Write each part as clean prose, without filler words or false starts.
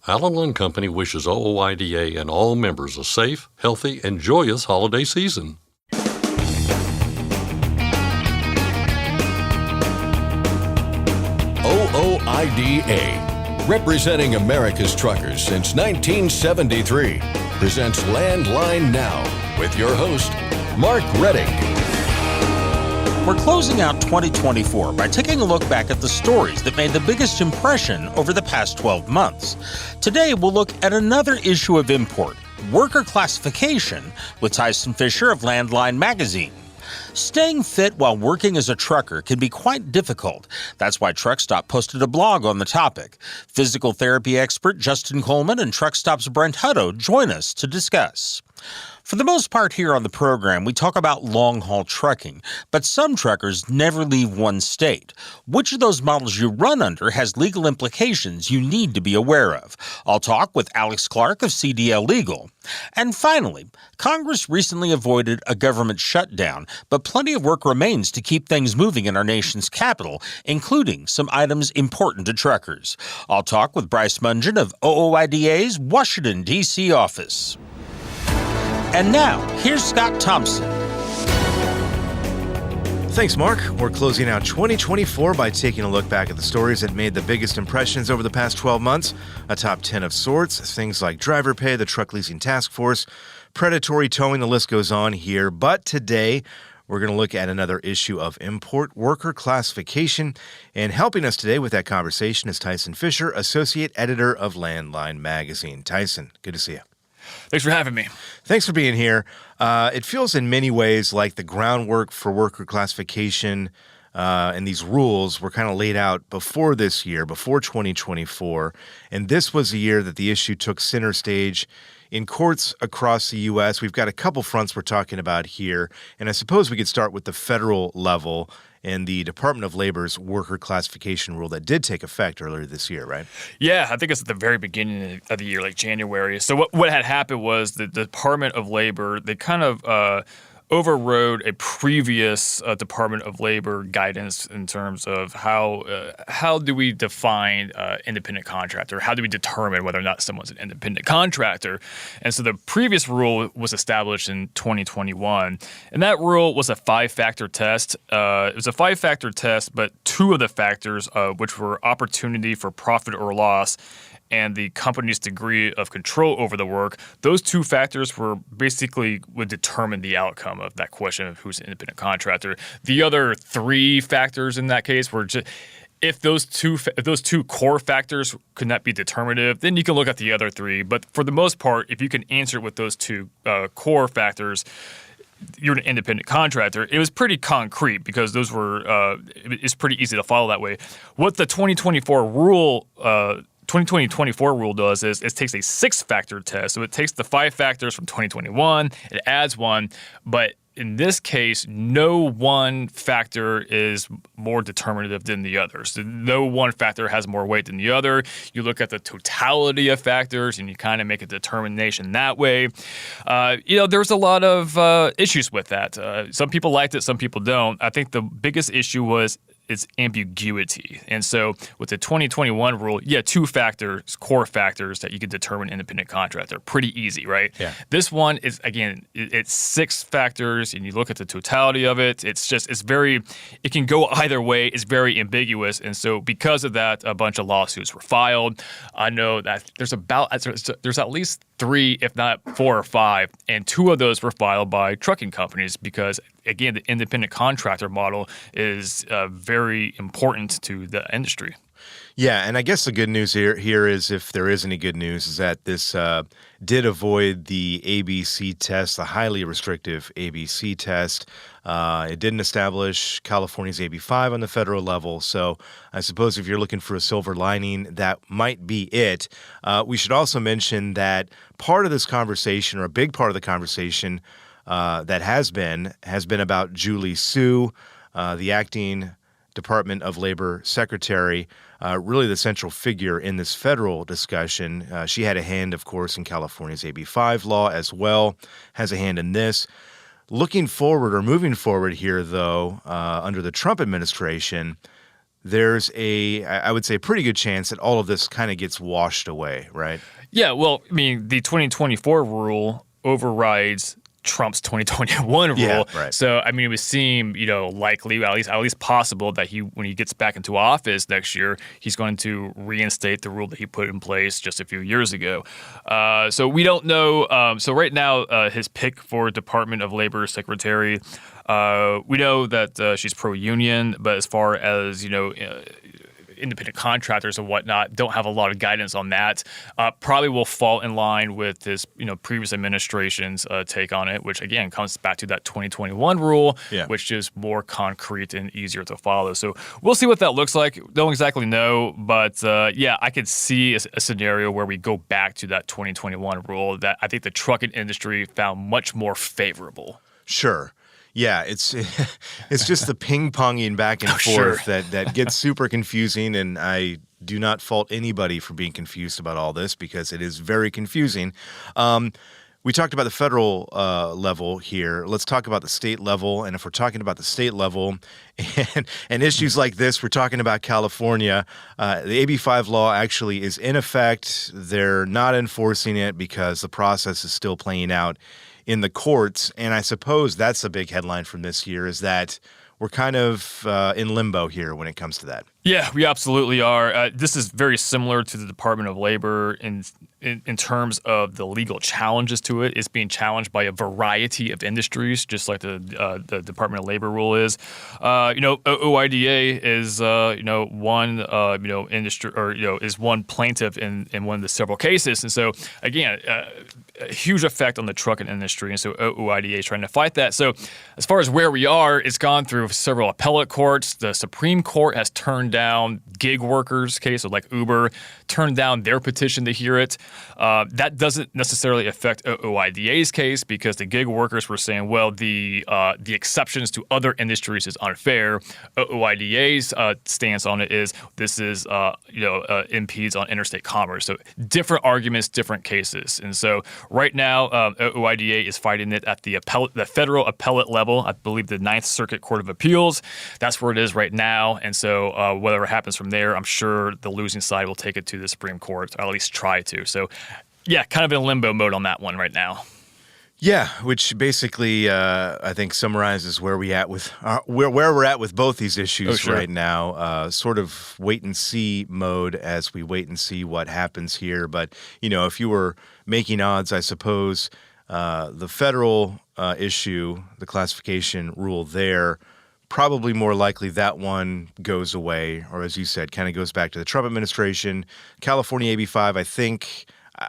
Allen & Company wishes OOIDA and all members a safe, healthy, and joyous holiday season. OOIDA, representing America's truckers since 1973, presents Landline Now with your host, Mark Reddick. We're closing out 2024 by taking a look back at the stories that made the biggest impression over the past 12 months. Today, we'll look at another issue of import, worker classification, with Tyson Fisher of Landline Magazine. Staying fit while working as a trucker can be quite difficult. That's why Truckstop posted a blog on the topic. Physical therapy expert Justin Coleman and Truckstop's Brent Hutto join us to discuss. For the most part here on the program, we talk about long-haul trucking, but some truckers never leave one state. Which of those models you run under has legal implications you need to be aware of. I'll talk with Alex Clark of CDL Legal. And finally, Congress recently avoided a government shutdown, but plenty of work remains to keep things moving in our nation's capital, including some items important to truckers. I'll talk with Bryce Mungen of OOIDA's Washington, D.C. office. And now, here's Scott Thompson. Thanks, Mark. We're closing out 2024 by taking a look back at the stories that made the biggest impressions over the past 12 months. A top 10 of sorts, things like driver pay, the truck leasing task force, predatory towing, the list goes on here. But today, we're going to look at another issue of import worker classification. And helping us today with that conversation is Tyson Fisher, Associate Editor of Landline Magazine. Tyson, good to see you. Thanks for having me. Thanks for being here. It feels in many ways like the groundwork for worker classification and these rules were kind of laid out before this year, before 2024. And this was a year that the issue took center stage in courts across the U.S. We've got a couple fronts we're talking about here. And I suppose we could start with the federal level and the Department of Labor's worker classification rule that did take effect earlier this year, right? Yeah, I think it's at the very beginning of the year, like January. So what had happened was the Department of Labor, they kind of overrode a previous Department of Labor guidance in terms of how do we define independent contractor? How do we determine whether or not someone's an independent contractor? And so the previous rule was established in 2021, and that rule was a 5-factor test. It was a 5-factor test, but 2 of the factors, which were opportunity for profit or loss and the company's degree of control over the work, those 2 factors would determine the outcome of that question of who's an independent contractor. The other 3 factors in that case were just if those two core factors could not be determinative, then you can look at the other 3. But for the most part, if you can answer it with those 2 core factors, you're an independent contractor. It was pretty concrete because those were it's pretty easy to follow that way. What the 2024 rule 2024 rule does is it takes a 6-factor test. So it takes the 5 factors from 2021, it adds 1, but in this case, no one factor is more determinative than the other. So no one factor has more weight than the other. You look at the totality of factors and you kind of make a determination that way. There's a lot of issues with that. Some people liked it, some people don't. I think the biggest issue was its ambiguity. And so with the 2021 rule, 2 factors, core factors that you could determine independent contractor. Pretty easy, right? Yeah. This one is, again, it's 6 factors, and you look at the totality of it. It can go either way. It's very ambiguous. And so because of that, a bunch of lawsuits were filed. I know that there's at least 3, if not 4 or 5, and 2 of those were filed by trucking companies because, again, the independent contractor model is very important to the industry. Yeah, and I guess the good news here is, if there is any good news, is that this did avoid the ABC test, the highly restrictive ABC test. It didn't establish California's AB5 on the federal level. So I suppose if you're looking for a silver lining, that might be it. We should also mention that part of this conversation, or a big part of the conversation that has been about Julie Su, the acting Department of Labor Secretary, really the central figure in this federal discussion. She had a hand, of course, in California's AB5 law as well, has a hand in this. Looking forward, or moving forward here, though, under the Trump administration, there's I would say, a pretty good chance that all of this kind of gets washed away, right? Yeah, well, I mean, the 2024 rule overrides Trump's 2021 rule. Yeah, right. So, I mean, it would seem, likely, at least possible that when he gets back into office next year, he's going to reinstate the rule that he put in place just a few years ago. So we don't know. So right now, his pick for Department of Labor Secretary, we know that she's pro-union, but as far as, independent contractors and whatnot don't have a lot of guidance on that. Probably will fall in line with this, previous administration's take on it, which again comes back to that 2021 rule, which is more concrete and easier to follow. So we'll see what that looks like. Don't exactly know, but I could see a scenario where we go back to that 2021 rule that I think the trucking industry found much more favorable. Sure. Yeah, it's just the ping-ponging back and forth that gets super confusing, and I do not fault anybody for being confused about all this because it is very confusing. We talked about the federal level here. Let's talk about the state level, and if we're talking about the state level and issues like this, we're talking about California. The AB 5 law actually is in effect. They're not enforcing it because the process is still playing out in the courts, and I suppose that's the big headline from this year is that we're kind of in limbo here when it comes to that. Yeah, we absolutely are. This is very similar to the Department of Labor in terms of the legal challenges to it. It's being challenged by a variety of industries, just like the Department of Labor rule is. OOIDA is one industry or is one plaintiff in one of the several cases, and so again, a huge effect on the trucking industry, and so OOIDA is trying to fight that. So as far as where we are, it's gone through several appellate courts. The Supreme Court has turned down gig workers' case, so like Uber, turned down their petition to hear it. That doesn't necessarily affect OOIDA's case because the gig workers were saying, well, the exceptions to other industries is unfair. OOIDA's stance on it is this is impedes on interstate commerce. So different arguments, different cases, and so right now OOIDA is fighting it at the federal appellate level. I believe the Ninth Circuit Court of Appeals. That's where it is right now, and so whatever happens from there, I'm sure the losing side will take it to the Supreme Court, or at least try to. So, yeah, kind of in limbo mode on that one right now. Yeah, which basically I think summarizes where we're at with both these issues right now. Sort of wait and see mode as we wait and see what happens here. But if you were making odds, I suppose the federal issue, the classification rule there, probably more likely that one goes away, or as you said, kind of goes back to the Trump administration. California AB 5,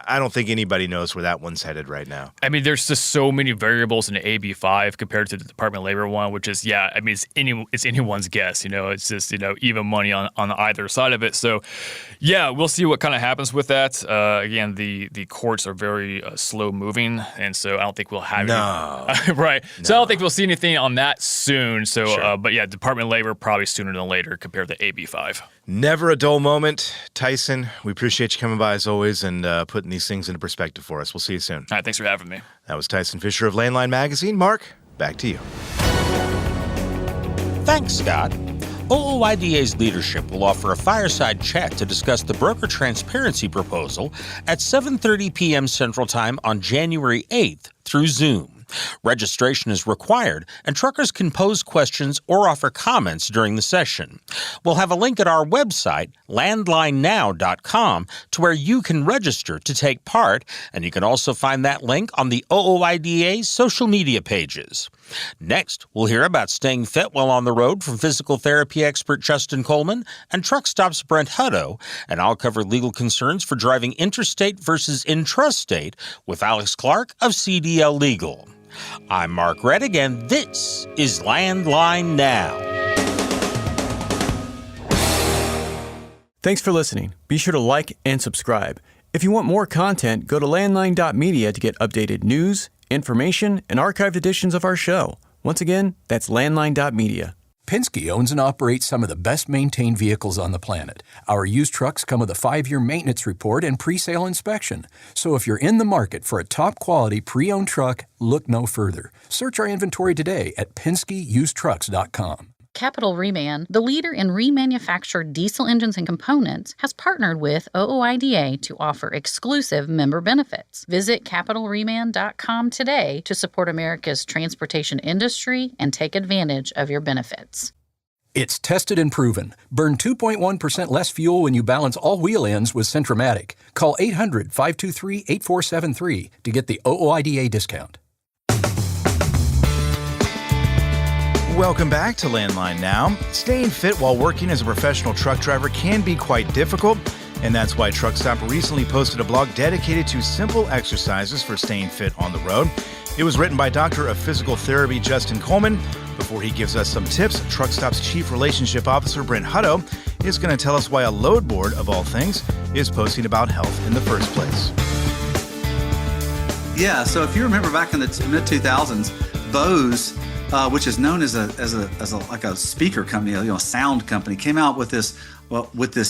I don't think anybody knows where that one's headed right now. I mean, there's just so many variables in the AB 5 compared to the Department of Labor one, which is, it's anyone's guess. It's just, even money on either side of it. So, yeah, we'll see what kind of happens with that. Again, the courts are very slow moving, and so I don't think we'll have right. No. So I don't think we'll see anything on that soon. So, but yeah, Department of Labor probably sooner than later compared to AB 5. Never a dull moment. Tyson, we appreciate you coming by as always and putting these things into perspective for us. We'll see you soon. All right, thanks for having me. That was Tyson Fisher of Landline Magazine. Mark, back to you. Thanks, Scott. OOIDA's leadership will offer a fireside chat to discuss the broker transparency proposal at 7:30 p.m. Central Time on January 8th through Zoom. Registration is required, and truckers can pose questions or offer comments during the session. We'll have a link at our website, landlinenow.com, to where you can register to take part, and you can also find that link on the OOIDA social media pages. Next, we'll hear about staying fit while on the road from physical therapy expert Justin Coleman and Truckstop's Brent Hutto, and I'll cover legal concerns for driving interstate versus intrastate with Alex Clark of CDL Legal. I'm Mark Reddick, and this is Landline Now. Thanks for listening. Be sure to like and subscribe. If you want more content, go to landline.media to get updated news, information, and archived editions of our show. Once again, that's landline.media. Penske owns and operates some of the best-maintained vehicles on the planet. Our used trucks come with a 5-year maintenance report and pre-sale inspection. So if you're in the market for a top-quality pre-owned truck, look no further. Search our inventory today at PenskeUsedTrucks.com. Capital Reman, the leader in remanufactured diesel engines and components, has partnered with OOIDA to offer exclusive member benefits. Visit capitalreman.com today to support America's transportation industry and take advantage of your benefits. It's tested and proven. Burn 2.1% less fuel when you balance all wheel ends with Centromatic. Call 800-523-8473 to get the OOIDA discount. Welcome back to Landline Now. Staying fit while working as a professional truck driver can be quite difficult, and that's why Truckstop recently posted a blog dedicated to simple exercises for staying fit on the road. It was written by Doctor of Physical Therapy Justin Coleman. Before he gives us some tips, Truckstop's Chief Relationship Officer Brent Hutto is going to tell us why a load board, of all things, is posting about health in the first place. Yeah, so if you remember back in the mid-2000s, Bose, which is known as a speaker company, a sound company, came out with this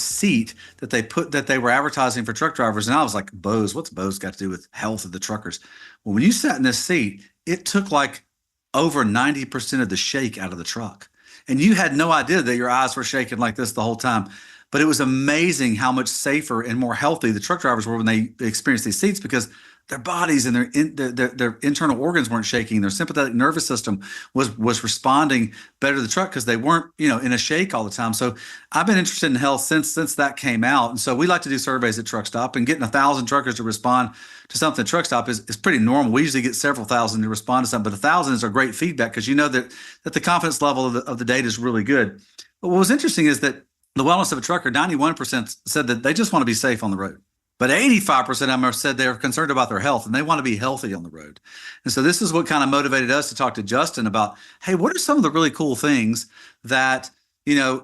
seat that they were advertising for truck drivers, and I was like, Bose, what's Bose got to do with health of the truckers? Well, when you sat in this seat, it took like over 90% of the shake out of the truck, and you had no idea that your eyes were shaking like this the whole time. But it was amazing how much safer and more healthy the truck drivers were when they experienced these seats, because their bodies and their internal organs weren't shaking. Their sympathetic nervous system was responding better to the truck because they weren't, in a shake all the time. So I've been interested in health since that came out. And so we like to do surveys at Truckstop, and getting 1,000 truckers to respond to something at Truckstop is pretty normal. We usually get several thousand to respond to something, but 1,000 is a great feedback because you know that the confidence level of the data is really good. But what was interesting is that the wellness of a trucker, 91% said that they just want to be safe on the road. But 85% of them have said they're concerned about their health and they want to be healthy on the road. And so this is what kind of motivated us to talk to Justin about, hey, what are some of the really cool things that,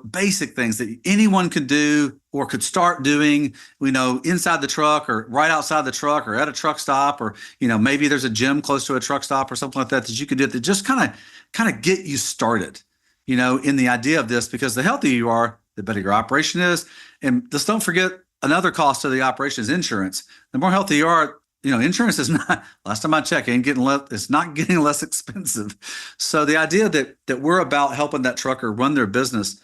basic things that anyone could do or could start doing, inside the truck or right outside the truck or at a truck stop, or, maybe there's a gym close to a truck stop or something like that you could do that just kind of get you started, in the idea of this, because the healthier you are, the better your operation is. And just don't forget, another cost of the operation is insurance. The more healthy you are, insurance is not, last time I checked, it's not getting less expensive. So the idea that we're about helping that trucker run their business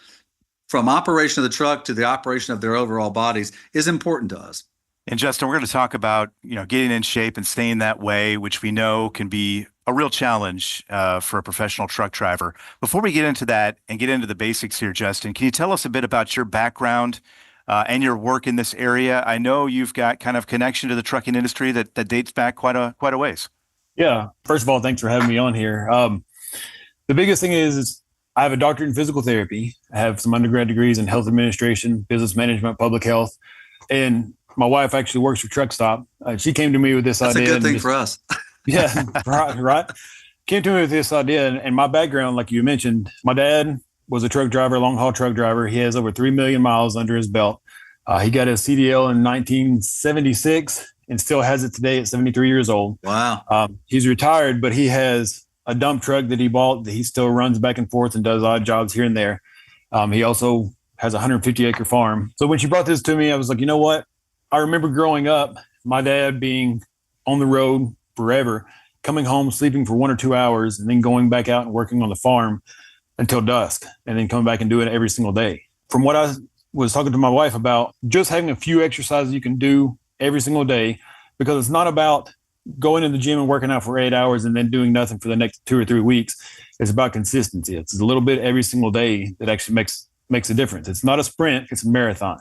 from operation of the truck to the operation of their overall bodies is important to us. And Justin, we're going to talk about, getting in shape and staying that way, which we know can be a real challenge for a professional truck driver. Before we get into that and get into the basics here, Justin, can you tell us a bit about your background and your work in this area? I know you've got kind of connection to the trucking industry that dates back quite a ways. Yeah. First of all, thanks for having me on here. The biggest thing is I have a doctorate in physical therapy. I have some undergrad degrees in health administration, business management, public health, and my wife actually works for Truckstop. She came to me with this idea. That's a good thing for us. Yeah, right. Came to me with this idea, and my background, like you mentioned, my dad was a truck driver, long haul truck driver. He has over 3 million miles under his belt. He got his CDL in 1976 and still has it today at 73 years old. Wow. He's retired, but he has a dump truck that he bought that he still runs back and forth and does odd jobs here and there. He also has a 150-acre farm. So when she brought this to me, I was like, you know what? I remember growing up, my dad being on the road forever, coming home, sleeping for 1 or 2 hours, and then going back out and working on the farm until dusk, and then coming back and doing it every single day. From what I was talking to my wife about, just having a few exercises you can do every single day, because it's not about going to the gym and working out for 8 hours and then doing nothing for the next 2 or 3 weeks. It's about consistency. It's a little bit every single day that actually makes a difference. It's not a sprint, it's a marathon.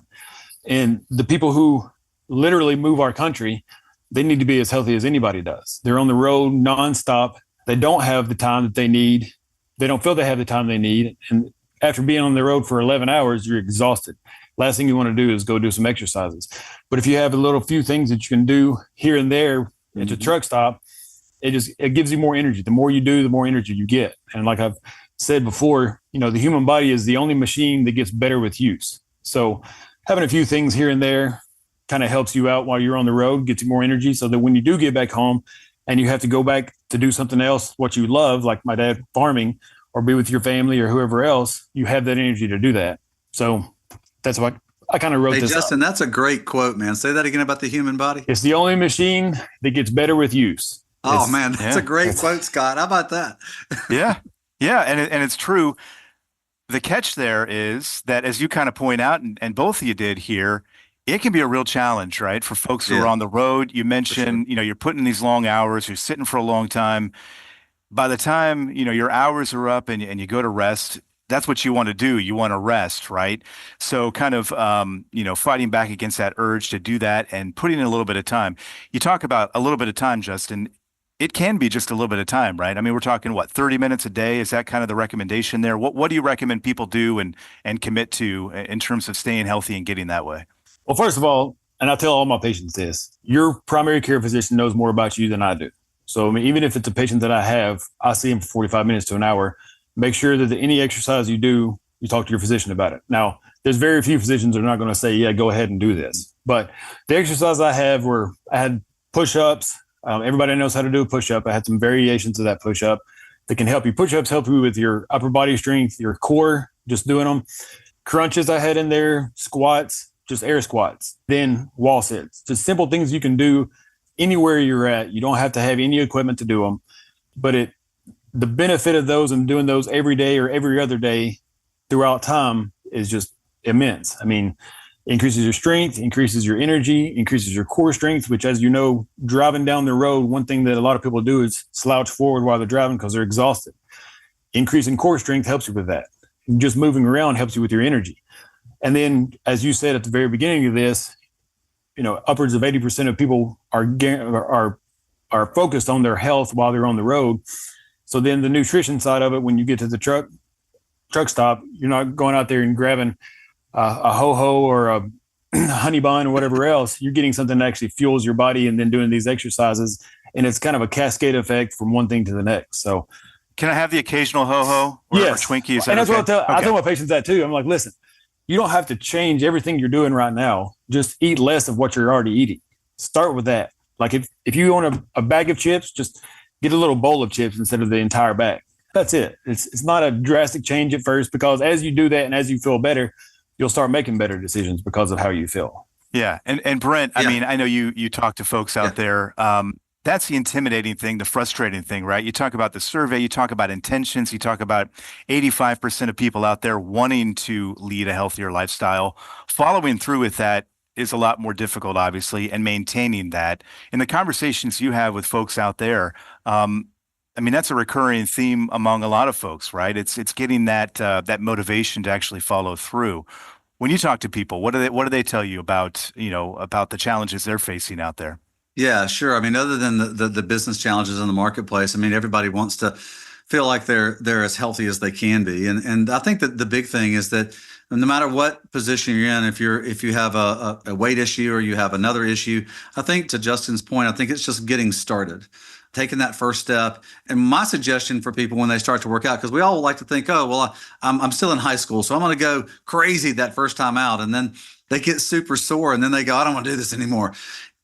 And the people who literally move our country, they need to be as healthy as anybody does. They're on the road nonstop. They don't have the time that they need. They don't feel they have the time they need. And after being on the road for 11 hours, you're exhausted. Last thing you want to do is go do some exercises. But if you have a little few things that you can do here and there at your truck stop, it gives you more energy. The more you do, the more energy you get. And like I've said before, the human body is the only machine that gets better with use. So having a few things here and there kind of helps you out while you're on the road, gets you more energy, so that when you do get back home and you have to go back to do something else, what you love, like my dad farming, or be with your family or whoever else, you have that energy to do that. So that's why I kind of wrote this. Hey, Justin, that's a great quote, man. Say that again about the human body. It's the only machine that gets better with use. Oh, man, that's a great quote, Scott. How about that? Yeah. And it's true. the catch there is that, as you kind of point out, and both of you did here, it can be a real challenge, right? For folks who are on the road. You mentioned, you're putting in these long hours, you're sitting for a long time. By the time, your hours are up and you go to rest, that's what you want to do. You want to rest, right? So kind of, fighting back against that urge to do that and putting in a little bit of time. You talk about a little bit of time, Justin. It can be just a little bit of time, right? I mean, we're talking 30 minutes a day? Is that kind of the recommendation there? What do you recommend people do and commit to in terms of staying healthy and getting that way? Well, first of all, and I tell all my patients this, your primary care physician knows more about you than I do. So, I mean, even if it's a patient that I have, I see him for 45 minutes to an hour. Make sure that any exercise you do, you talk to your physician about it. Now, there's very few physicians that are not going to say, yeah, go ahead and do this. But the exercise I had push-ups. Everybody knows how to do a push-up. I had some variations of that push-up that can help you. Push-ups help you with your upper body strength, your core, just doing them. Crunches I had in there, squats, just air squats, then wall sits. Just simple things you can do anywhere you're at. You don't have to have any equipment to do them. But the benefit of those and doing those every day or every other day throughout time is just immense. I mean, increases your strength, increases your energy, increases your core strength, which, as you know, driving down the road, one thing that a lot of people do is slouch forward while they're driving because they're exhausted. Increasing core strength helps you with that. Just moving around helps you with your energy. And then, as you said at the very beginning of this, upwards of 80% of people are focused on their health while they're on the road. So then the nutrition side of it, when you get to the truck stop, you're not going out there and grabbing a ho-ho or a honey bun or whatever else. You're getting something that actually fuels your body and then doing these exercises. And it's kind of a cascade effect from one thing to the next. So can I have the occasional ho-ho or Twinkie? And that's what I tell my patients that too. I'm like, listen, you don't have to change everything you're doing right now. Just eat less of what you're already eating. Start with that. Like if you want a bag of chips, just get a little bowl of chips instead of the entire bag. That's it. It's not a drastic change at first, because as you do that and as you feel better, you'll start making better decisions because of how you feel. Yeah. And Brent, I mean, I know you talk to folks out there. That's the intimidating thing, the frustrating thing, right? You talk about the survey, you talk about intentions, you talk about 85% of people out there wanting to lead a healthier lifestyle. Following through with that is a lot more difficult, obviously, and maintaining that. In the conversations you have with folks out there, I mean, that's a recurring theme among a lot of folks, right? It's getting that motivation to actually follow through. When you talk to people, what do they tell you about the challenges they're facing out there? Yeah, sure. I mean, other than the business challenges in the marketplace, I mean, everybody wants to feel like they're as healthy as they can be. And I think that the big thing is that no matter what position you're in, if you have a weight issue or you have another issue, I think, to Justin's point, I think it's just getting started, taking that first step. And my suggestion for people when they start to work out, because we all like to think, oh, well, I'm still in high school, so I'm going to go crazy that first time out. And then they get super sore and then they go, I don't want to do this anymore.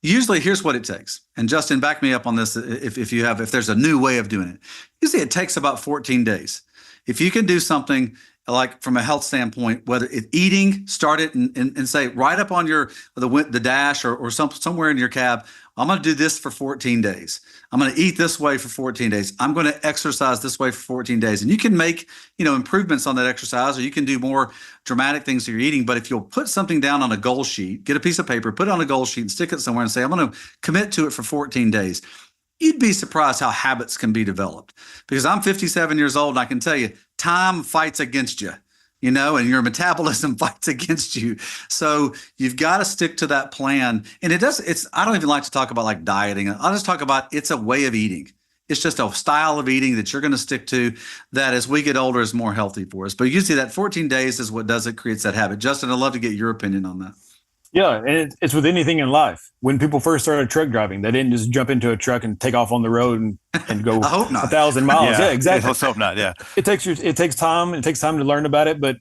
Usually, here's what it takes. And Justin, back me up on this if there's a new way of doing it. Usually it takes about 14 days. If you can do something like from a health standpoint, whether it's eating, start it and say right up on the dash or somewhere in your cab, I'm going to do this for 14 days. I'm going to eat this way for 14 days. I'm going to exercise this way for 14 days. And you can make, improvements on that exercise, or you can do more dramatic things that you're eating. But if you'll put something down on a goal sheet, get a piece of paper, put it on a goal sheet and stick it somewhere and say, I'm going to commit to it for 14 days. You'd be surprised how habits can be developed, because I'm 57 years old and I can tell you time fights against you, and your metabolism fights against you. So you've got to stick to that plan. And I don't even like to talk about like dieting. I'll just talk about it's a way of eating. It's just a style of eating that you're going to stick to that as we get older is more healthy for us. But usually that 14 days is what does it, creates that habit. Justin, I'd love to get your opinion on that. Yeah, and it's with anything in life. When people first started truck driving, they didn't just jump into a truck and take off on the road and go I hope not. 1,000 miles. Yeah, exactly. Let's hope not. Yeah, it takes time. It takes time to learn about it. But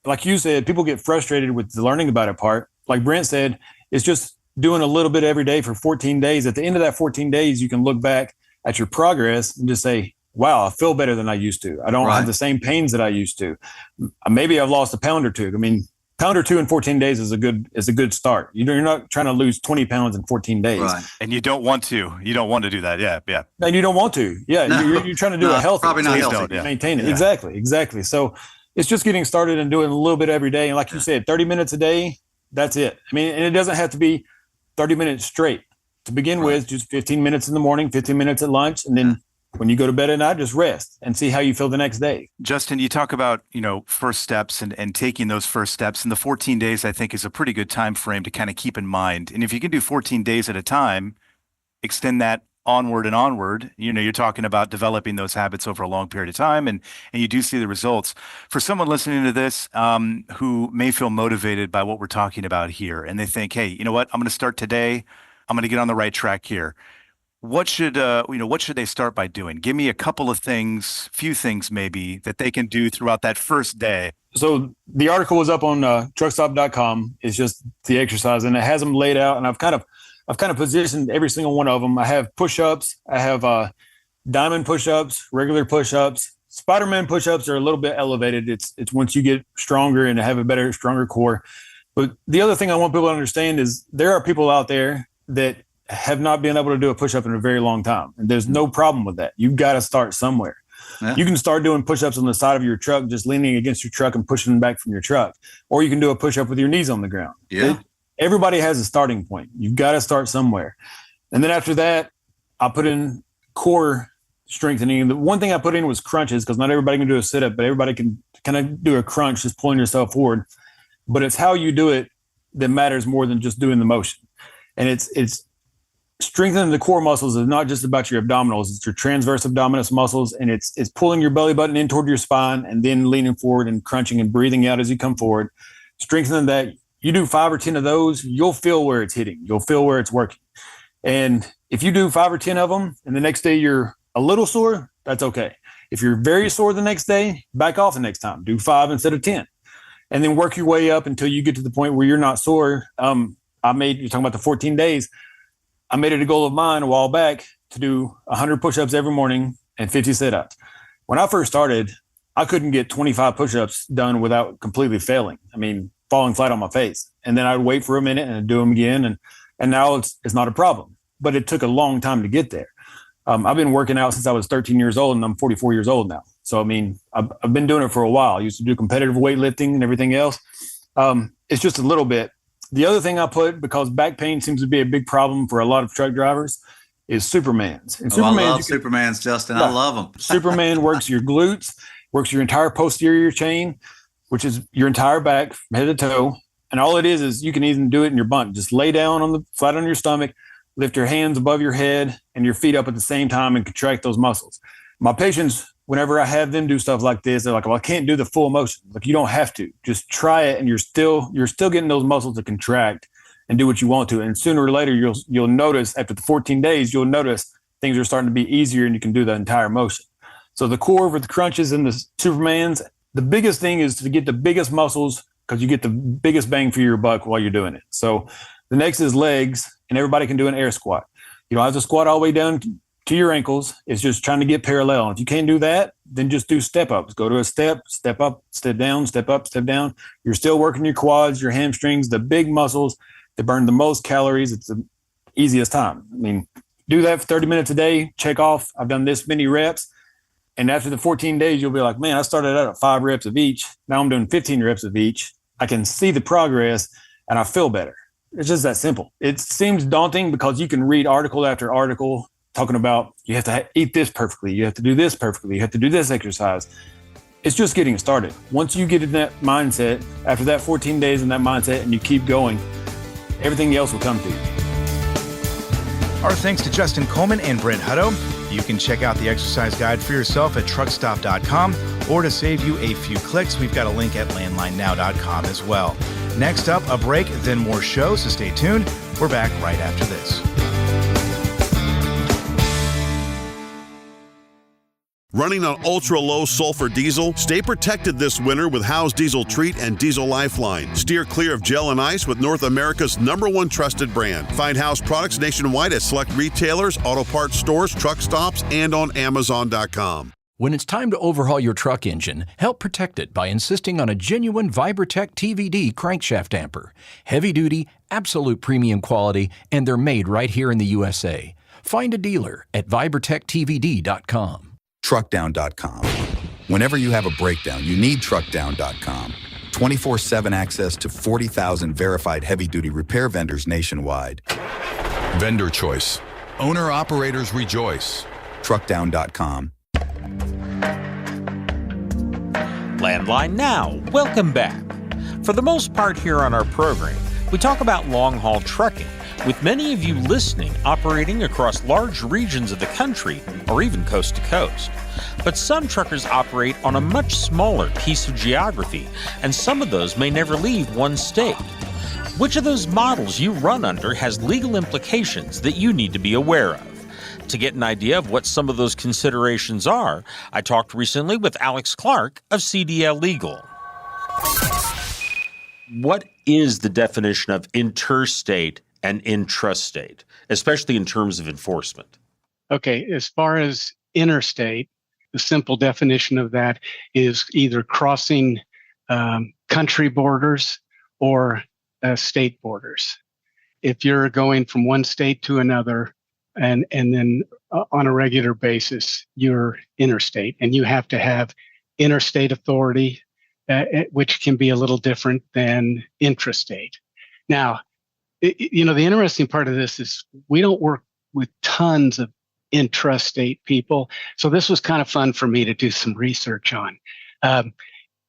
like you said, people get frustrated with the learning about it part. Like Brent said, it's just doing a little bit every day for 14 days. At the end of that 14 days, you can look back at your progress and just say, wow, I feel better than I used to. I don't have the same pains that I used to. Maybe I've lost a pound or two. I mean, pound or two in 14 days is a good start. You're not trying to lose 20 pounds in 14 days. Right. And you don't want to. You don't want to do that. Yeah. Yeah. And you don't want to. Yeah. No. You're trying to do a healthy. Probably not healthy. Maintain it. Yeah. Exactly. So it's just getting started and doing a little bit every day. And like you said, 30 minutes a day, that's it. I mean, and it doesn't have to be 30 minutes straight. To begin with, just 15 minutes in the morning, 15 minutes at lunch, and then when you go to bed at night, just rest and see how you feel the next day. Justin, you talk about, first steps and taking those first steps. And the 14 days, I think, is a pretty good time frame to kind of keep in mind. And if you can do 14 days at a time, extend that onward and onward, you're talking about developing those habits over a long period of time, and you do see the results. For someone listening to this who may feel motivated by what we're talking about here, and they think, hey, you know what, I'm going to start today. I'm going to get on the right track here. What should they start by doing? Give me a couple of things, few things maybe, that they can do throughout that first day. So the article was up on Truckstop.com. It's just the exercise, and it has them laid out. And I've kind of positioned every single one of them. I have push-ups. I have diamond push-ups, regular push-ups. Spider-Man push-ups are a little bit elevated. It's once you get stronger and have a better, stronger core. But the other thing I want people to understand is there are people out there that have not been able to do a push-up in a very long time. And there's no problem with that. You've got to start somewhere. Yeah. You can start doing push-ups on the side of your truck, just leaning against your truck and pushing them back from your truck. Or you can do a push-up with your knees on the ground. Yeah. Everybody has a starting point. You've got to start somewhere. And then after that, I put in core strengthening. The one thing I put in was crunches, because not everybody can do a sit-up, but everybody can kind of do a crunch, just pulling yourself forward. But it's how you do it that matters more than just doing the motion. And it's strengthening the core muscles is not just about your abdominals. It's your transverse abdominis muscles, and it's pulling your belly button in toward your spine and then leaning forward and crunching and breathing out as you come forward. Strengthening that. You do 5 or 10 of those, you'll feel where it's hitting. You'll feel where it's working. And if you do 5 or 10 of them and the next day you're a little sore, that's okay. If you're very sore the next day, back off the next time. Do 5 instead of 10. And then work your way up until you get to the point where you're not sore. You're talking about the 14 days. I made it a goal of mine a while back to do 100 push-ups every morning and 50 sit-ups. When I first started, I couldn't get 25 push-ups done without completely failing. I mean, falling flat on my face. And then I'd wait for a minute and I'd do them again. And now it's not a problem. But it took a long time to get there. I've been working out since I was 13 years old, and I'm 44 years old now. So, I mean, I've been doing it for a while. I used to do competitive weightlifting and everything else. It's just a little bit. The other thing I put, because back pain seems to be a big problem for a lot of truck drivers, is Supermans. And I love Supermans, Justin. I love them. Superman works your glutes, works your entire posterior chain, which is your entire back from head to toe. And all it is you can even do it in your bunk. Just lay down flat on your stomach, lift your hands above your head and your feet up at the same time and contract those muscles. My patients, whenever I have them do stuff like this, they're like, well, I can't do the full motion. Like, you don't have to. Just try it, and you're still getting those muscles to contract and do what you want to. And sooner or later, you'll notice after the 14 days, you'll notice things are starting to be easier and you can do the entire motion. So the core with the crunches and the Supermans, the biggest thing is to get the biggest muscles, because you get the biggest bang for your buck while you're doing it. So the next is legs, and everybody can do an air squat. You don't have to squat all the way down to your ankles. It's just trying to get parallel. And if you can't do that, then just do step ups. Go to a step up, step down, step up, step down. You're still working your quads, your hamstrings, the big muscles that burn the most calories. It's the easiest time. I mean, do that for 30 minutes a day, check off, I've done this many reps. And after the 14 days, you'll be like, man, I started out at 5 reps of each. Now I'm doing 15 reps of each. I can see the progress and I feel better. It's just that simple. It seems daunting because you can read article after article talking about you have to eat this perfectly. You have to do this perfectly. You have to do this exercise. It's just getting started. Once you get in that mindset, after that 14 days in that mindset and you keep going, everything else will come to you. Our thanks to Justin Coleman and Brent Hutto. You can check out the exercise guide for yourself at truckstop.com, or to save you a few clicks, we've got a link at landlinenow.com as well. Next up, a break, then more shows, so stay tuned. We're back right after this. Running on ultra-low sulfur diesel? Stay protected this winter with Howe's Diesel Treat and Diesel Lifeline. Steer clear of gel and ice with North America's #1 trusted brand. Find Howe's products nationwide at select retailers, auto parts stores, truck stops, and on Amazon.com. When it's time to overhaul your truck engine, help protect it by insisting on a genuine Vibertech TVD crankshaft damper. Heavy duty, absolute premium quality, and they're made right here in the USA. Find a dealer at vibertechtvd.com. Truckdown.com. Whenever you have a breakdown, you need Truckdown.com. 24/7 access to 40,000 verified heavy-duty repair vendors nationwide. Vendor choice. Owner-operators rejoice. Truckdown.com. Landline Now, welcome back. For the most part here on our program, we talk about long-haul trucking, with many of you listening operating across large regions of the country or even coast to coast. But some truckers operate on a much smaller piece of geography, and some of those may never leave one state. Which of those models you run under has legal implications that you need to be aware of? To get an idea of what some of those considerations are, I talked recently with Alex Clark of CDL Legal. What is the definition of interstate and intrastate, especially in terms of enforcement? Okay, as far as interstate, the simple definition of that is either crossing country borders or state borders. If you're going from one state to another and then on a regular basis, you're interstate, and you have to have interstate authority, which can be a little different than intrastate. Now, the interesting part of this is we don't work with tons of intrastate people. So this was kind of fun for me to do some research on.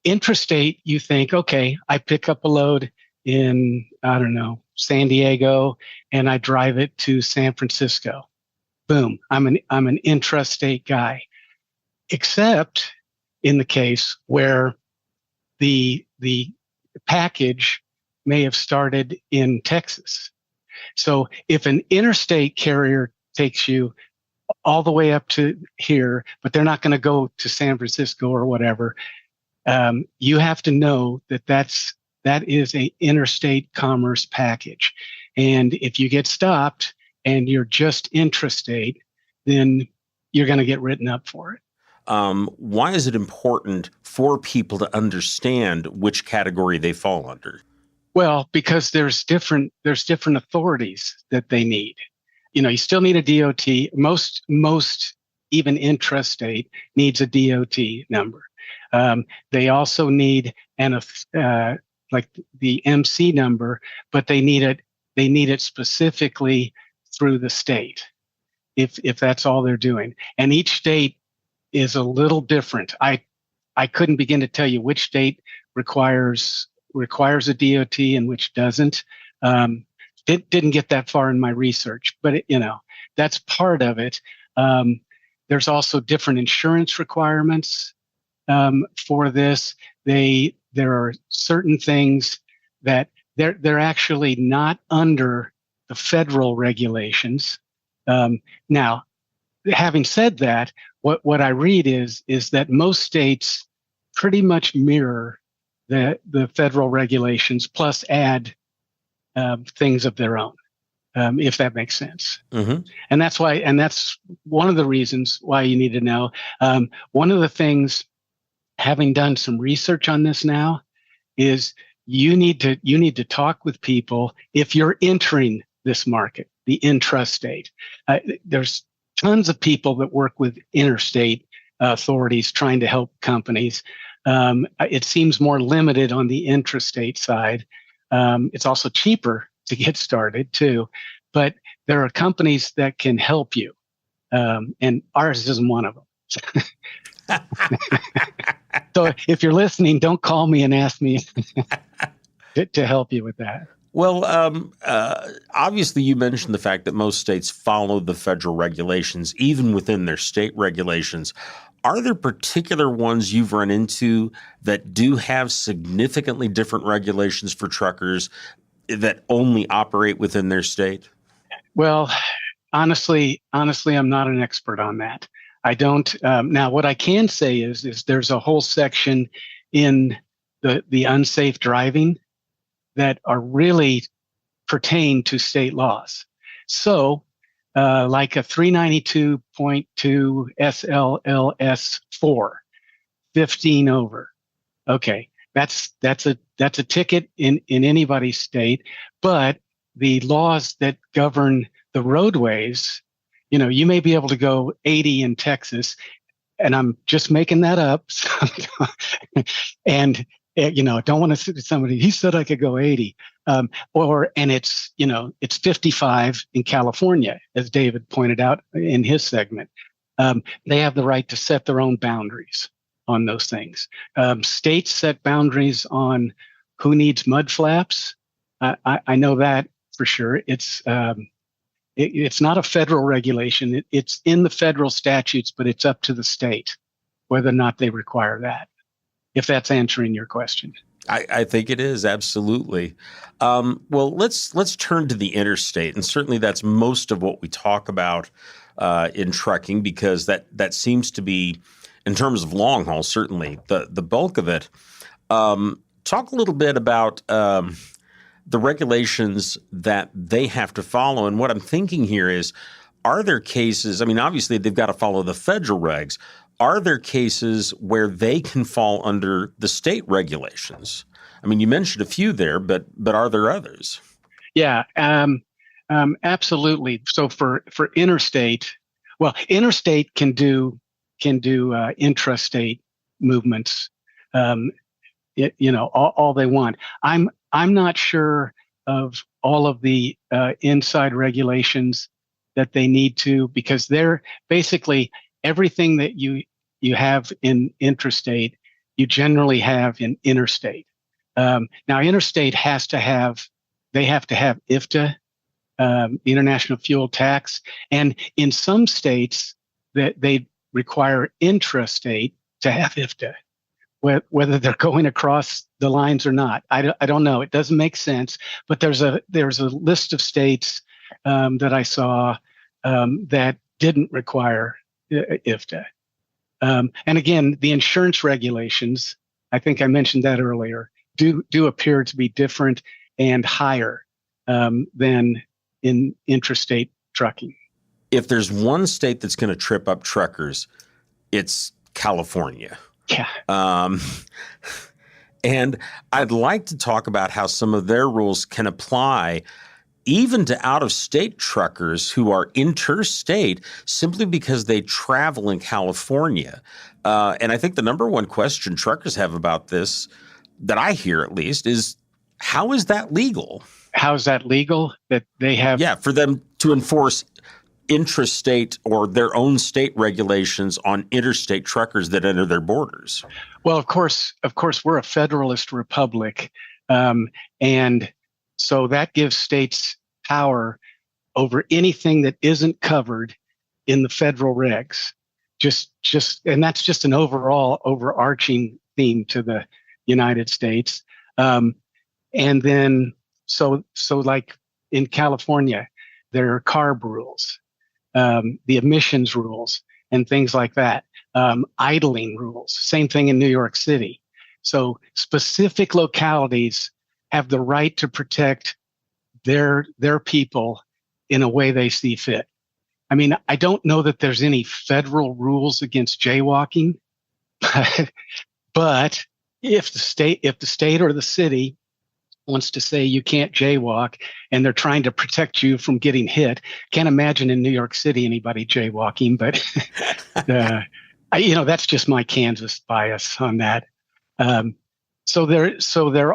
Intrastate, you think, okay, I pick up a load in, San Diego, and I drive it to San Francisco. Boom, I'm an intrastate guy. Except in the case where the package may have started in Texas. So if an interstate carrier takes you all the way up to here, but they're not going to go to San Francisco or whatever, you have to know that is a interstate commerce package. And if you get stopped and you're just intrastate, then you're going to get written up for it. Why is it important for people to understand which category they fall under? Well, because there's different authorities that they need. You still need a DOT. Most even intrastate needs a DOT number. They also need like the MC number, but they need it specifically through the state, if that's all they're doing. And each state is a little different. I couldn't begin to tell you which state requires a DOT and which doesn't. Didn't get that far in my research, but that's part of it. There's also different insurance requirements for this. There are certain things that they're actually not under the federal regulations. Now, having said that, what I read is that most states pretty much mirror the federal regulations plus add things of their own, if that makes sense. Mm-hmm. And that's one of the reasons why you need to know. One of the things, having done some research on this now, is you need to talk with people if you're entering this market, the intrastate. There's tons of people that work with interstate authorities trying to help companies. It seems more limited on the intrastate side. It's also cheaper to get started too, but there are companies that can help you, and ours isn't one of them. So if you're listening, don't call me and ask me to help you with that. Well, obviously you mentioned the fact that most states follow the federal regulations, even within their state regulations. Are there particular ones you've run into that do have significantly different regulations for truckers that only operate within their state? Well, honestly, I'm not an expert on that. I don't. Now, what I can say is there's a whole section in the unsafe driving that are really pertain to state laws. So, like a 392.2 SLLS 4, 15 over. Okay, that's a ticket in anybody's state, but the laws that govern the roadways, you may be able to go 80 in Texas, and I'm just making that up. And don't want to say to somebody, he said I could go 80. And it's 55 in California, as David pointed out in his segment. They have the right to set their own boundaries on those things. States set boundaries on who needs mud flaps. I know that for sure. It's not a federal regulation. It's in the federal statutes, but it's up to the state whether or not they require that, if that's answering your question. I think it is, absolutely. Well, let's turn to the interstate, and certainly that's most of what we talk about in trucking, because that seems to be, in terms of long haul, certainly the bulk of it. Talk a little bit about the regulations that they have to follow. And what I'm thinking here is, are there cases, I mean, obviously they've got to follow the federal regs. Are there cases where they can fall under the state regulations? I mean, you mentioned a few there, but are there others? Yeah, absolutely. So for interstate, interstate can do intrastate movements, all they want. I'm not sure of all of the inside regulations that they need to, because they're basically everything that you have in intrastate, you generally have in interstate. Now, interstate have to have IFTA, the International Fuel Tax, and in some states that they require intrastate to have IFTA, whether they're going across the lines or not. I don't know. It doesn't make sense. But there's a list of states that I saw that didn't require IFTA. And again, the insurance regulations, I think I mentioned that earlier, do appear to be different and higher than in intrastate trucking. If there's one state that's going to trip up truckers, it's California. Yeah. And I'd like to talk about how some of their rules can apply even to out-of-state truckers who are interstate simply because they travel in California. And I think the number one question truckers have about this, that I hear at least, is how is that legal? How is that legal? That they have? Yeah, for them to enforce intrastate or their own state regulations on interstate truckers that enter their borders. Well, of course, we're a federalist republic, and so that gives states power over anything that isn't covered in the federal regs. And that's just an overarching theme to the United States. And then, so like in California, there are CARB rules, the emissions rules, and things like that. Idling rules, same thing in New York City. So specific localities have the right to protect their people in a way they see fit. I mean, I don't know that there's any federal rules against jaywalking, but if the state or the city wants to say you can't jaywalk and they're trying to protect you from getting hit, can't imagine in New York City anybody jaywalking, but that's just my Kansas bias on that. So there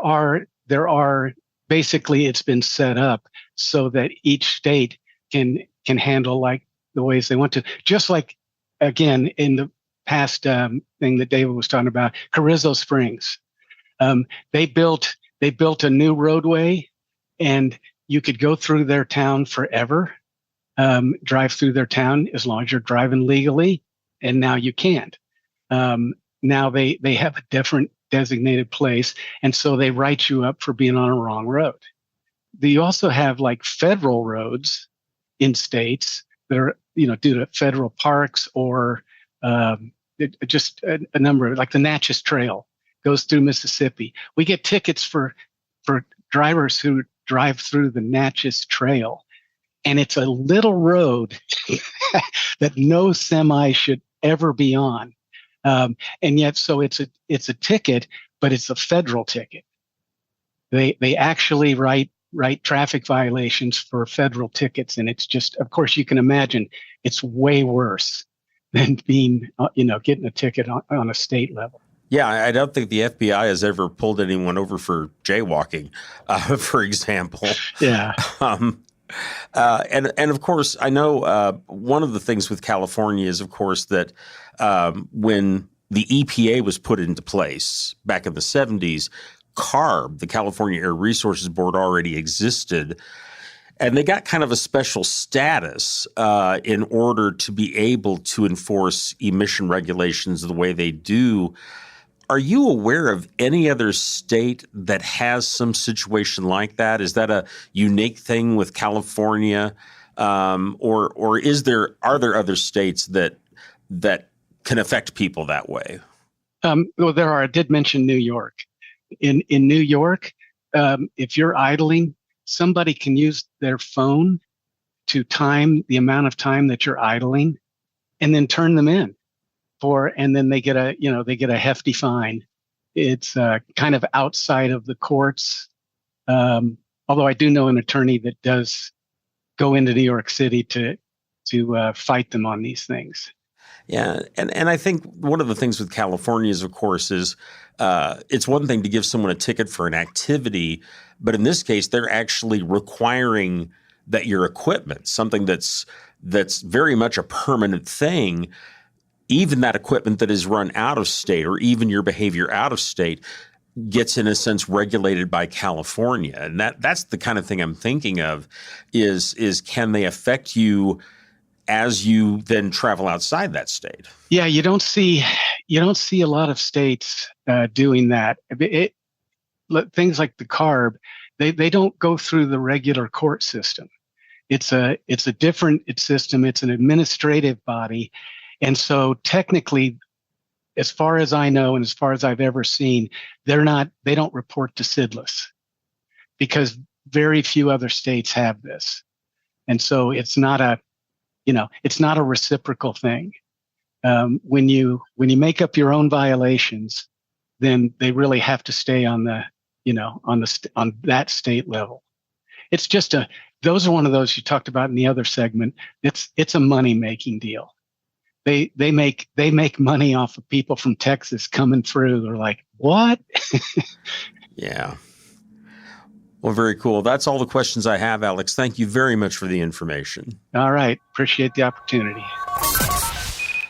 are basically, it's been set up so that each state can handle like the ways they want to. Just like, again, in the past thing that David was talking about, Carrizo Springs, they built a new roadway, and you could go through their town forever, drive through their town as long as you're driving legally, and now you can't. Now they have a different designated place, and so they write you up for being on a wrong road. You also have like federal roads in states that are, due to federal parks or just a number of, like the Natchez Trail goes through Mississippi. We get tickets for drivers who drive through the Natchez Trail, and it's a little road that no semi should ever be on. And yet, so it's a ticket, but it's a federal ticket. They actually write traffic violations for federal tickets, and it's just, of course, you can imagine it's way worse than being, getting a ticket on a state level. Yeah, I don't think the FBI has ever pulled anyone over for jaywalking, for example. Yeah. And of course, I know one of the things with California is, of course, that when the EPA was put into place back in the 70s, CARB, the California Air Resources Board, already existed. And they got kind of a special status in order to be able to enforce emission regulations the way they do. Are you aware of any other state that has some situation like that? Is that a unique thing with California, or are there other states that can affect people that way? Well, there are. I did mention New York. In New York, if you're idling, somebody can use their phone to time the amount of time that you're idling, and then turn them in. And then they get a hefty fine. It's kind of outside of the courts. Although I do know an attorney that does go into New York City to fight them on these things. Yeah, and I think one of the things with California is, of course, is it's one thing to give someone a ticket for an activity, but in this case, they're actually requiring that your equipment, something that's very much a permanent thing, even that equipment that is run out of state, or even your behavior out of state, gets in a sense regulated by California. And that's the kind of thing I'm thinking of is can they affect you as you then travel outside that state? Yeah, you don't see a lot of states doing that. Things like the CARB, they don't go through the regular court system. It's a different system. It's an administrative body. And so technically, as far as I know, and as far as I've ever seen, they don't report to CIDLS because very few other states have this. And so it's not a reciprocal thing. When you make up your own violations, then they really have to stay on that state level. It's just those are one of those you talked about in the other segment. It's a money making deal. They make money off of people from Texas coming through. They're like, what? Yeah. Well, very cool. That's all the questions I have, Alex. Thank you very much for the information. All right. Appreciate the opportunity.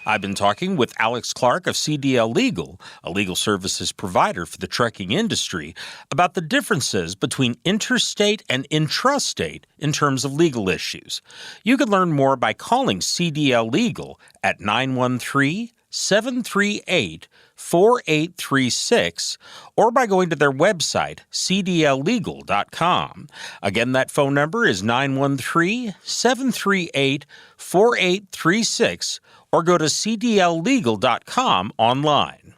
I've been talking with Alex Clark of CDL Legal, a legal services provider for the trucking industry, about the differences between interstate and intrastate in terms of legal issues. You can learn more by calling CDL Legal at 913-738-4836 or by going to their website, cdllegal.com. Again, that phone number is 913-738-4836 or go to cdllegal.com online.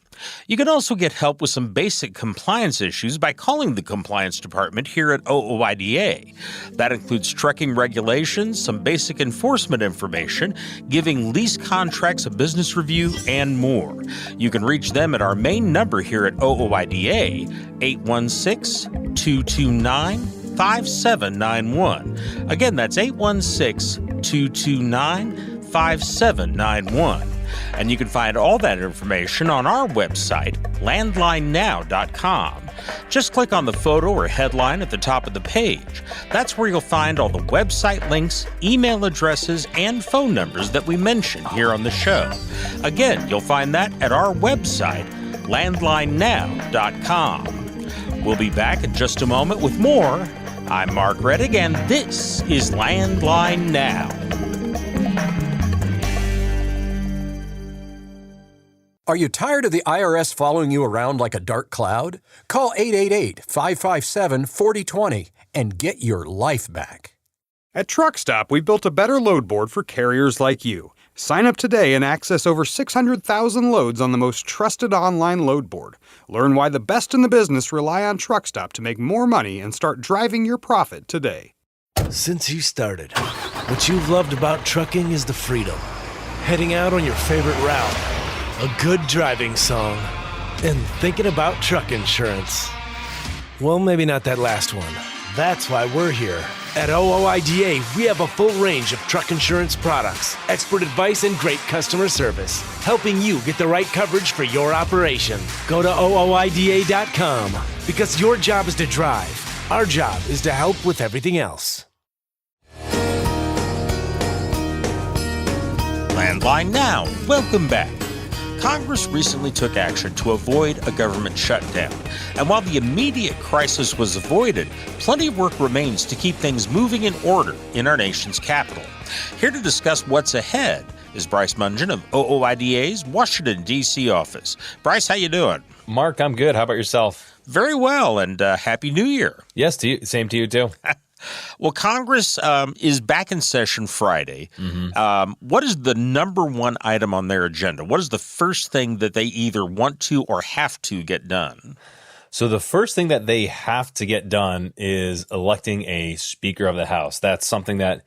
You can also get help with some basic compliance issues by calling the compliance department here at OOIDA. That includes trucking regulations, some basic enforcement information, giving lease contracts a business review, and more. You can reach them at our main number here at OOIDA, 816-229-5791. Again, that's 816-229-5791. And you can find all that information on our website, landlinenow.com. Just click on the photo or headline at the top of the page. That's where you'll find all the website links, email addresses, and phone numbers that we mention here on the show. Again, you'll find that at our website, landlinenow.com. We'll be back in just a moment with more. I'm Mark Reddick, and this is Landline Now. Are you tired of the IRS following you around like a dark cloud? Call 888-557-4020 and get your life back. At Truckstop, we built a better load board for carriers like you. Sign up today and access over 600,000 loads on the most trusted online load board. Learn why the best in the business rely on Truckstop to make more money and start driving your profit today. Since you started, what you've loved about trucking is the freedom. Heading out on your favorite route, a good driving song, and thinking about truck insurance. Well, maybe not that last one, That's why we're here. At OOIDA, we have a full range of truck insurance products, expert advice, and great customer service, helping you get the right coverage for your operation. Go to OOIDA.com because your job is to drive. Our job is to help with everything else. Landline Now, welcome back. Congress recently took action to avoid a government shutdown. And while the immediate crisis was avoided, plenty of work remains to keep things moving in order in our nation's capital. Here to discuss what's ahead is Bryce Mungen of OOIDA's Washington, D.C. office. Bryce, how you doing? Mark, I'm good. How about yourself? Very well, and Happy New Year. Yes, to you. Same to you, too. Well, Congress is back in session Friday. What is the number one item on their agenda? What is the first thing that they either want to or have to get done? So the first thing that they have to get done is electing a Speaker of the House. That's something that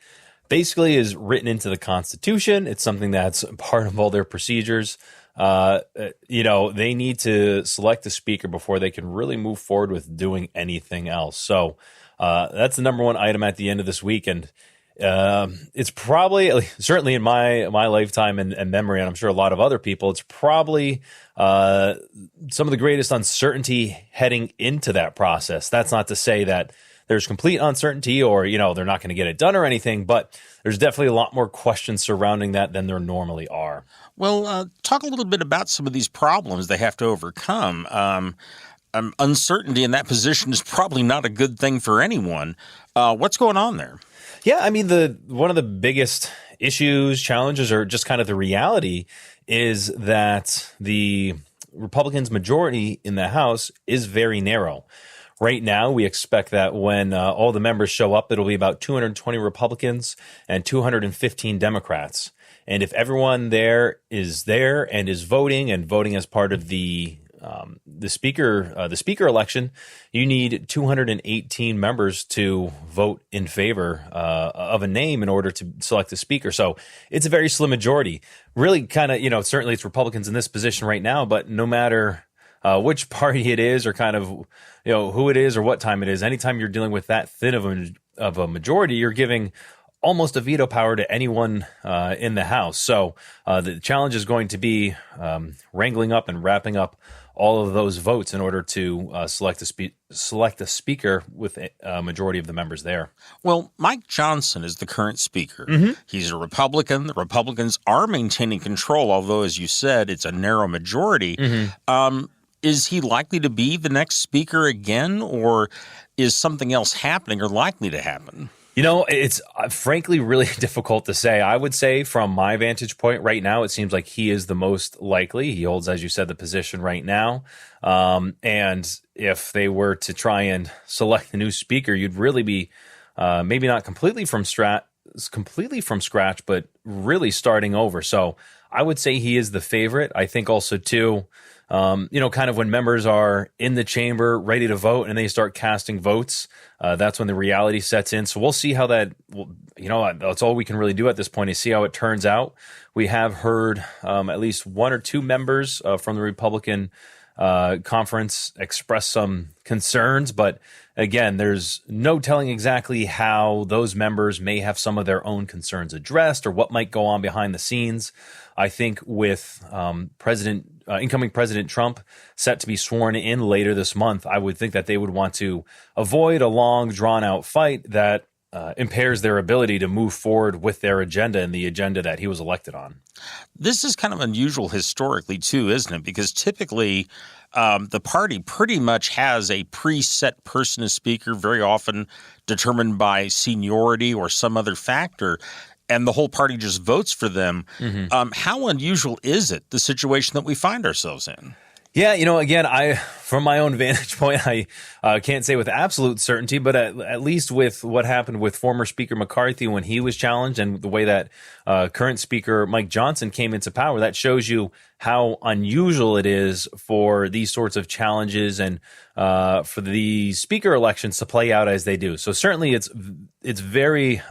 basically is written into the Constitution. It's something that's part of all their procedures. They need to select a Speaker before they can really move forward with doing anything else. So that's the number one item at the end of this week. And it's probably, certainly in my lifetime and memory, and I'm sure a lot of other people, it's probably some of the greatest uncertainty heading into that process. That's not to say that there's complete uncertainty or, they're not going to get it done or anything, but there's definitely a lot more questions surrounding that than there normally are. Well, talk a little bit about some of these problems they have to overcome. Uncertainty in that position is probably not a good thing for anyone. What's going on there? Yeah, I mean, one of the biggest issues, challenges, or just kind of the reality is that the Republicans' majority in the House is very narrow. Right now, we expect that when all the members show up, it'll be about 220 Republicans and 215 Democrats. And if everyone there and is voting as part of the speaker election, you need 218 members to vote in favor of a name in order to select a speaker. So it's a very slim majority. Really, kind of, certainly it's Republicans in this position right now, but no matter which party it is, or kind of who it is or what time it is, anytime you're dealing with that thin of a majority, you're giving almost a veto power to anyone in the House. So the challenge is going to be wrangling up and wrapping up all of those votes in order to select a speaker with a majority of the members there. Well, Mike Johnson is the current speaker. He's a Republican. The Republicans are maintaining control, although, as you said, it's a narrow majority. Is he likely to be the next speaker again, or is something else happening or likely to happen? It's frankly really difficult to say. I would say from my vantage point right now, it seems like he is the most likely. He holds, as you said, the position right now. And if they were to try and select the new speaker, you'd really be maybe not completely from scratch, but really starting over. So I would say he is the favorite. I think also, too, kind of when members are in the chamber ready to vote and they start casting votes, that's when the reality sets in. So we'll see how that, that's all we can really do at this point is see how it turns out. We have heard at least one or two members from the Republican conference express some concerns, but again, there's no telling exactly how those members may have some of their own concerns addressed or what might go on behind the scenes. I think with incoming President Trump set to be sworn in later this month, I would think that they would want to avoid a long, drawn-out fight that impairs their ability to move forward with their agenda and the agenda that he was elected on. This is kind of unusual historically, too, isn't it? Because typically the party pretty much has a preset person as speaker, very often determined by seniority or some other factor, and the whole party just votes for them. How unusual is it, the situation that we find ourselves in? Yeah, again, from my own vantage point, I can't say with absolute certainty, but at least with what happened with former Speaker McCarthy when he was challenged and the way that current Speaker Mike Johnson came into power, that shows you how unusual it is for these sorts of challenges and for the speaker elections to play out as they do. So certainly it's very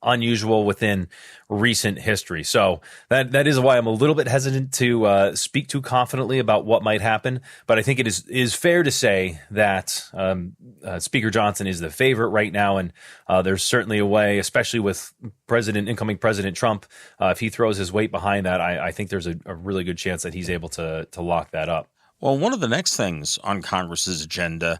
unusual within recent history. So that is why I'm a little bit hesitant to speak too confidently about what might happen. But I think it is fair to say that Speaker Johnson is the favorite right now, and there's certainly a way, especially with incoming President Trump, if he throws his weight behind that, I think there's a really good chance that he's able to lock that up. Well, one of the next things on Congress's agenda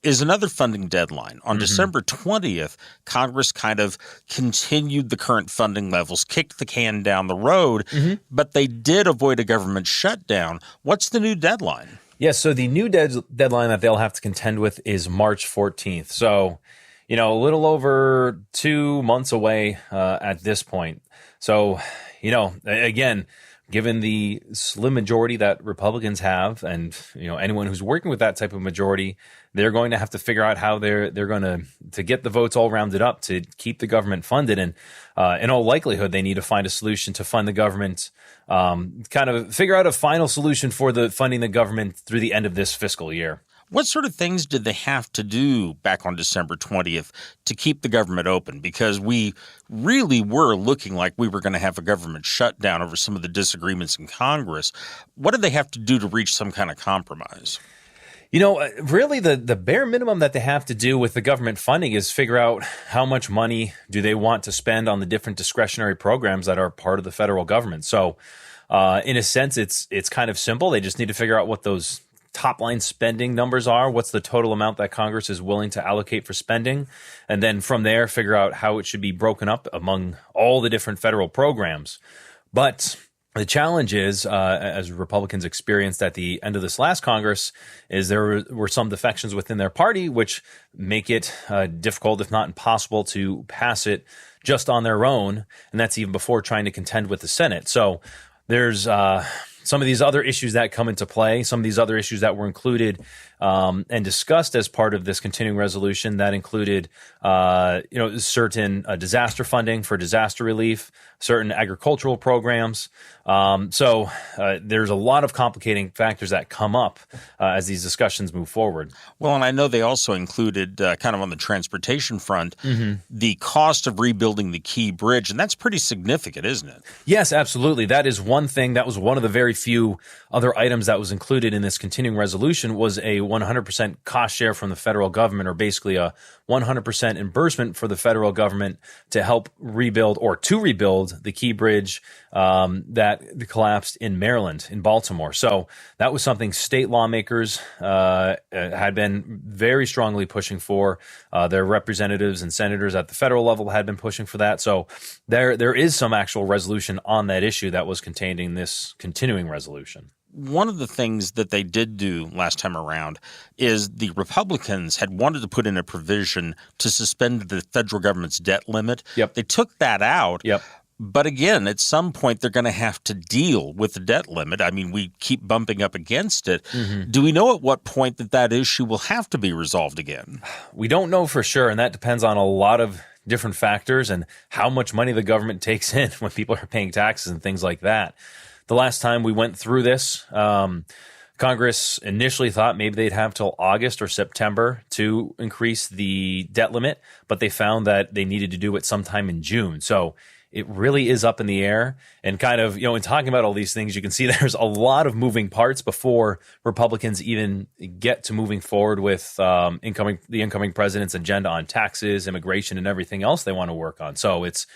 is another funding deadline. On December 20th, Congress kind of continued the current funding levels, kicked the can down the road, but they did avoid a government shutdown. What's the new deadline? Yes, so the new deadline that they'll have to contend with is March 14th. So, a little over 2 months away at this point. So, again, given the slim majority that Republicans have, and anyone who's working with that type of majority, they're going to have to figure out how they're going to get the votes all rounded up to keep the government funded. And in all likelihood, they need to find a solution to fund the government, kind of figure out a final solution for the funding the government through the end of this fiscal year. What sort of things did they have to do back on December 20th to keep the government open? Because we really were looking like we were going to have a government shutdown over some of the disagreements in Congress. What did they have to do to reach some kind of compromise? Really the bare minimum that they have to do with the government funding is figure out how much money do they want to spend on the different discretionary programs that are part of the federal government. So in a sense, it's kind of simple. They just need to figure out what those top line spending numbers are, what's the total amount that Congress is willing to allocate for spending, and then from there figure out how it should be broken up among all the different federal programs. But the challenge is, as Republicans experienced at the end of this last Congress, is there were some defections within their party which make it difficult, if not impossible, to pass it just on their own, and that's even before trying to contend with the Senate. So there's some of these other issues that come into play, some of these other issues that were included and discussed as part of this continuing resolution that included, certain disaster funding for disaster relief, certain agricultural programs. So there's a lot of complicating factors that come up as these discussions move forward. Well, and I know they also included kind of on the transportation front, the cost of rebuilding the Key Bridge, and that's pretty significant, isn't it? Yes, absolutely. That is one thing. That was one of the very few other items that was included in this continuing resolution was a 100% cost share from the federal government, or basically a 100% reimbursement for the federal government to help rebuild or to rebuild the Key Bridge that collapsed in Maryland, in Baltimore. So that was something state lawmakers had been very strongly pushing for. Their representatives and senators at the federal level had been pushing for that. So there is some actual resolution on that issue that was contained in this continuing resolution. One of the things that they did do last time around is the Republicans had wanted to put in a provision to suspend the federal government's debt limit. Yep. They took that out. Yep. But again, at some point, they're going to have to deal with the debt limit. I mean, we keep bumping up against it. Do we know at what point that issue will have to be resolved again? We don't know for sure, and that depends on a lot of different factors and how much money the government takes in when people are paying taxes and things like that. The last time we went through this, Congress initially thought maybe they'd have till August or September to increase the debt limit, but they found that they needed to do it sometime in June. So it really is up in the air. And kind of, in talking about all these things, you can see there's a lot of moving parts before Republicans even get to moving forward with the incoming president's agenda on taxes, immigration, and everything else they want to work on. So it's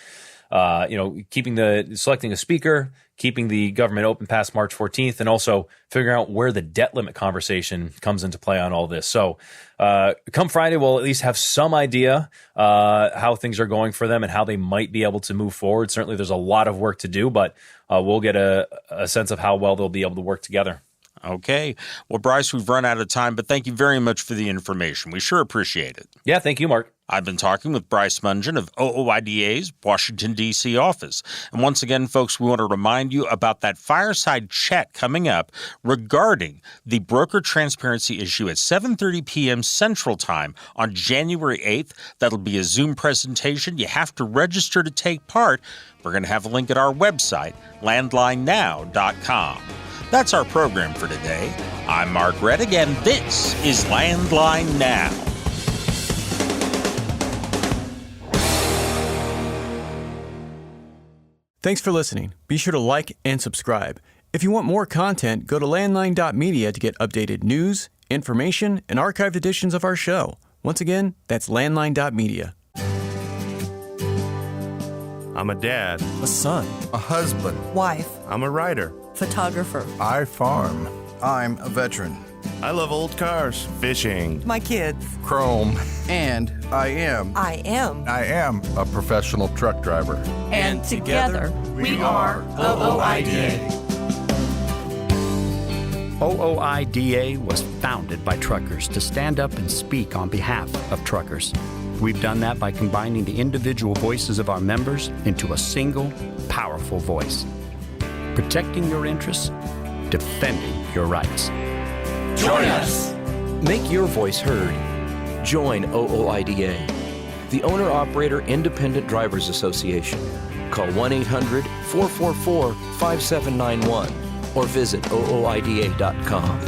selecting a speaker, keeping the government open past March 14th, and also figuring out where the debt limit conversation comes into play on all this. So come Friday, we'll at least have some idea how things are going for them and how they might be able to move forward. Certainly there's a lot of work to do, but we'll get a sense of how well they'll be able to work together. Okay. Well, Bryce, we've run out of time, but thank you very much for the information. We sure appreciate it. Yeah, thank you, Mark. I've been talking with Bryce Mungen of OOIDA's Washington, D.C. office. And once again, folks, we want to remind you about that fireside chat coming up regarding the broker transparency issue at 7:30 p.m. Central Time on January 8th. That'll be a Zoom presentation. You have to register to take part. We're going to have a link at our website, landlinenow.com. That's our program for today. I'm Mark Reddick, and this is Landline Now. Thanks for listening. Be sure to like and subscribe. If you want more content, go to landline.media to get updated news, information, and archived editions of our show. Once again, that's landline.media. I'm a dad, a son, a husband, wife, I'm a writer, photographer. I farm. I'm a veteran. I love old cars, fishing, My kids. chrome, and I am a professional truck driver. And together, we are OOIDA. OOIDA was founded by truckers to stand up and speak on behalf of truckers. We've done that by combining the individual voices of our members into a single, powerful voice. Protecting your interests, defending your rights. Join us. Make your voice heard. Join OOIDA, the Owner-Operator Independent Drivers Association. Call 1-800-444-5791 or visit OOIDA.com.